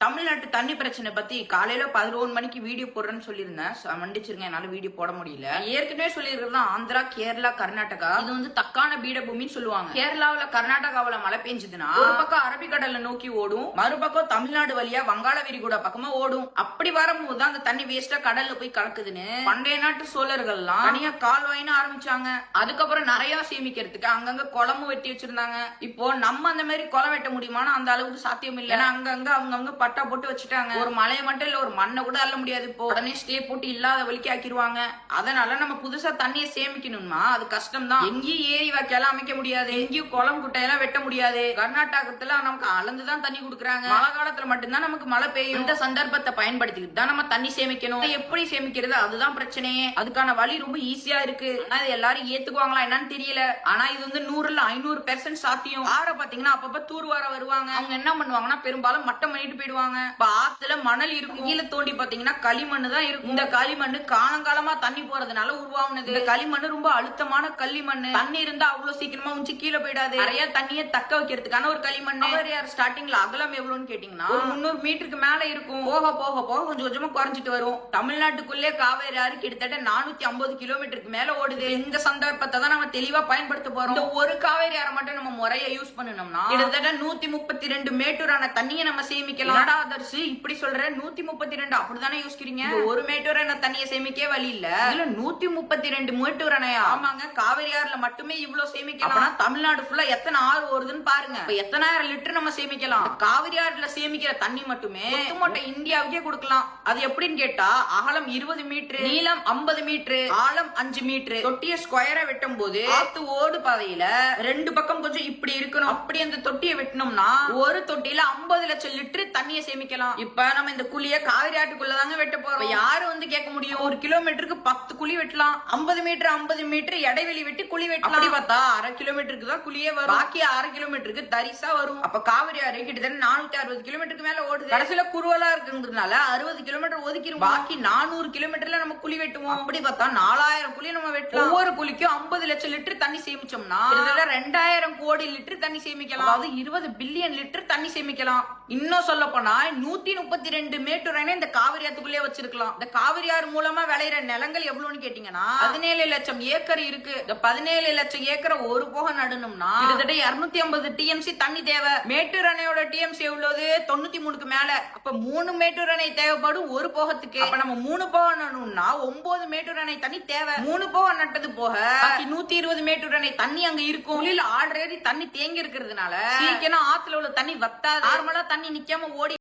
தமிழ்நாட்டு தண்ணி பிரச்சனை பத்தி காலையில 11 மணிக்கு வீடியோ போடுறேன்னு சொல்லியிருந்தேன். மன்னிச்சிருங்க, என்னால வீடியோ போட முடியல. ஏற்கனவே சொல்லியிருக்கிறது ஆந்திரா, கேரளா, கர்நாடகா இது வந்து தக்கான பீடபூமின்னு சொல்லுவாங்க. கேரளாவில கர்நாடகாவில மழை பெஞ்சதுன்னா ஒரு பக்கம் அரபிக்கடலை நோக்கி ஓடும், மறுபக்கம் தமிழ்நாடு வழியா வங்காள விரிகுடா பக்கமா ஓடும். அப்படி வரும்போது தான் அந்த தண்ணி வேஸ்டா கடல்ல போய் கலக்குதுன்னு பண்டைய நாட்டு சோழர்கள்லாம் தனியா கால்வாயின்னு ஆரம்பிச்சாங்க. அதுக்கப்புறம் நிறைய சேமிக்கிறதுக்கு அங்கங்க குளமும் வெட்டி வச்சிருந்தாங்க. இப்போ நம்ம அந்த மாதிரி குளம் வெட்ட முடியுமானா அந்த அளவுக்கு சாத்தியம் இல்லை. ஏன்னா அங்கங்க அவங்க பட்டா போட்டு வச்சுட்டாங்க. ஒரு மலையை மட்டும் இல்ல, ஒரு மண்ணை கூட அள்ள முடியாது. இப்போ உடனே ஸ்டே போட்டு இல்லாத வலிக்கு ஆக்கிடுவாங்க. அதனால நம்ம புதுசா தண்ணியை சேமிக்கணும்னா அது கஷ்டம் தான். எங்கேயும் ஏரி வாக்கியெல்லாம் அமைக்க முடியாது, எங்கேயும் குளம் குட்டையெல்லாம் வெட்ட முடியாது. கர்நாடகத்துல நமக்கு அளந்துதான் தண்ணி கொடுக்குறாங்க. மழை காலத்துல மட்டும்தான் நமக்கு மழை பெய்யும். இந்த சந்தர்ப்பத்தை பயன்படுத்திக்கிட்டு தான் நம்ம தண்ணி சேமிக்கணும். எப்படி சேமிக்கிறது அதுதான் பிரச்சனையே. அதுக்கான வழி ரொம்ப ஈஸியா இருக்கு. ஆனா எல்லாரும் ஏத்துக்குவாங்களா என்னன்னு தெரியல. ஆனா இது வந்து 100ல 500% சாத்தியம். ஆற பாத்தீங்கன்னா அப்பப்ப தூர்வார வருவாங்க. அவங்க என்ன பண்ணுவாங்கன்னா பெரும்பாலும் மட்டம் பண்ணிட்டு போயிடுவாங்க. ஆத்துல மணல் இருக்கும், கீழே தோண்டி பாத்தீங்கன்னா களிமண் தான் இருக்கும். இந்த களிமண் காலங்காலமா தண்ணி போறதுனால உருவாகுனது. இந்த களிமண் ரொம்ப அழுத்தமான களிமண். தண்ணி இருந்தா அவ்வளவு சீக்கிரமா உச்சி கீழே போயிடாது. நிறைய தண்ணியை தக்க வைக்கிறதுக்கான ஒரு களிமண். ஸ்டார்டிங்ல அகலம் எவ்வளவுன்னு கேட்டீங்கன்னா 300 மீட்டருக்கு மேல இருக்கும். போக போக போக கொஞ்சம் கொஞ்சமா குறைஞ்சிட்டு வரும். தமிழ்நாட்டுக்குள்ளே காவேரி ஆறு கிட்டத்தட்ட 450 கிலோமீட்டருக்கு மேல ஓடுது. இந்த சந்தர்ப்பத்தை தான் நம்ம தெளிவா பயன்படுத்த போறோம். இந்த ஒரு காவேரி ஆறை மட்டும் நம்ம முறையா யூஸ் பண்ணணும்னா கிட்டத்தட்ட 132 மேட்டூரான தண்ணியை நம்ம சேமிக்கலாம். இப்படி சொல்ற 132 அப்படிதானே யோசிக்கிறீங்க? ஒரு மேட்டூர் தண்ணியை சேமிக்க வழி இல்ல, இதுல 132 மேட்டூர் அணையா? ஆமாங்க, காவிரி ஆறுல மட்டுமே இவ்வளவு சேமிக்கலாம். தமிழ்நாடு ஃபுல்லா எத்தனை ஆறு வருதுன்னு பாருங்க. எத்தனாயிரம் லிட்டர் நம்ம சேமிக்கலாம். காவிரி ஆறுல சேமிக்கிற தண்ணி மட்டுமே ஒட்டுமொத்த இந்தியாவுக்கே கொடுக்கலாம். அது எப்படின்னு கேட்டா அகலம் 20 மீட்டர், நீளம் 50 மீட்டர், ஆழம் 5 மீட்டர். தொட்டிய ஸ்கொயரா வெட்டும் போது ஆத்து ஓடு பாதையில 2 பக்கம் கொஞ்சம் இப்படி இருக்கணும். அப்படி அந்த தொட்டியை வெட்டணும்னா ஒரு தொட்டியில 50 லட்சம் லிட்டர் தண்ணியை சேமிக்கலாம். இப்ப நம்ம இந்த குழிய காவிரி ஆட்டுக்குள்ளதாங்க வெட்ட போறோம். யாரு வந்து கேட்க முடியும்? ஒரு கிலோமீட்டருக்கு 10 குழி வெட்டலாம். 50 மீட்டர் இடைவெளி வெட்டி குழி வெட்டலாம். அப்படி பார்த்தா அரை கிலோமீட்டருக்கு தான் குழியே வரும். பாக்கி 1/2 கிலோமீட்டருக்கு தரிசா வரும். அப்ப காவிரி ஆறு கிட்டத்தட்ட 460 கிலோமீட்டருக்கு மேல ஓடுது. கடைசியில குறுவலா இருக்குங்கிறதுனால 60 கிலோமீட்டர் ஒதுக்கிடும். பாக்கி 400 கிலோமீட்டர்ல நம்ம குழி வெட்டுவோம். அப்படி பார்த்தா 4000 குழி நம்ம வெட்டலாம். ஒவ்வொரு குழிக்கும் 50 லட்சம் லிட்டர் தண்ணி சேமிச்சோம்னா 2000 கோடி லிட்டர் தண்ணி சேமிக்கலாம். அதாவது 20 பில்லியன் லிட்டர் தண்ணி சேமிக்கலாம். இன்னும் சொல்ல போனா 132 மேட்டூர் அணை இந்த காவிரி ஆத்துக்குள்ளே வச்சிருக்கலாம். இந்த காவிரி ஆறு மூலமா விளையிற நிலங்கள் எவ்வளவுன்னு கேட்டீங்கன்னா 17 லட்சம் ஏக்கர் இருக்கு. இந்த 17 லட்சம் ஏக்கரை ஒரு போக நடணும்னா கிட்டத்தட்ட 250 டிஎம்சி தண்ணி தேவை. மேட்டூர் அணையோட டிஎம்சி எவ்வளவு? 93க்கு மேல. அப்ப 3 மேட்டூர் அணை தேவைப்படும் ஒரு போகத்துக்கு. அப்ப நம்ம 3 போக நடணும்னா 9 மேட்டூர் அணை தண்ணி தேவை. 3 போக நட்டது போக 120 மேட்டூர் அணை தண்ணி அங்க இருக்கும். ஆல்ரெடி தண்ணி தேங்கி இருக்கிறதுனால சீக்கிரம் ஆத்துல உள்ள தண்ணி வத்தாது. நார்மலா தண்ணி நிக்காம ஓடி